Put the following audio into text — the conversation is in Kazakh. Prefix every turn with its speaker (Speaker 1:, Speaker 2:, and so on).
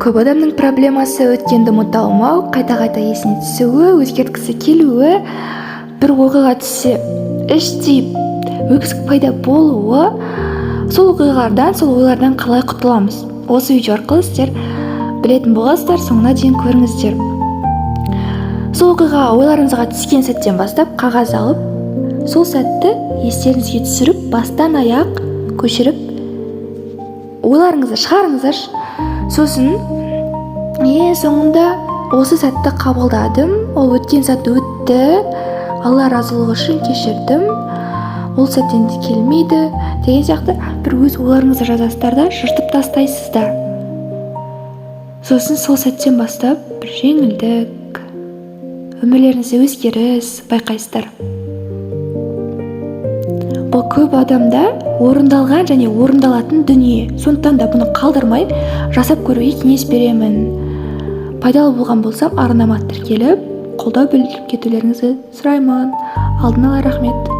Speaker 1: көп адамның проблемасы өткенді ұмыта алмау, қайта-қайта есіне түсуі, өзгерткісі келуі, бір оқиға түссе іштей өксік пайда болуы. Сол оқиғалардан, сол ойлардан қалай құтыламыз? Осы видео арқылы сіздер білетін боласыздар, соңына дейін көріңіздер. Сол оқиға ойларыңызға түскен сәттен бастап қағаз алып, сол сәтті естеріңізге түсіріп, бастан аяқ көшіріп, ойларыңызды шығарыңыздар. Сосын ең соңында осы сәтті қабылдадым, ол өткен сәт өтті, Алла разылығы үшін кешірдім, ол сәттен де келмейді деген сияқты бір өз ойларыңызды жазасыздар да жыртып тастайсыздар. Сосын сол сәттен бастап бір жеңілдік, өмірлеріңізде өзгеріс байқайсыздар. Бұл көп адамда орындалған және орындалатын дүние. Сондықтан да бұны қалдырмай жасап көруге кеңес беремін. Пайдалы болған болсам арнама тіркеліп, қолдау білдіріп кетулеріңізді сұраймын. Алдын ала рахмет.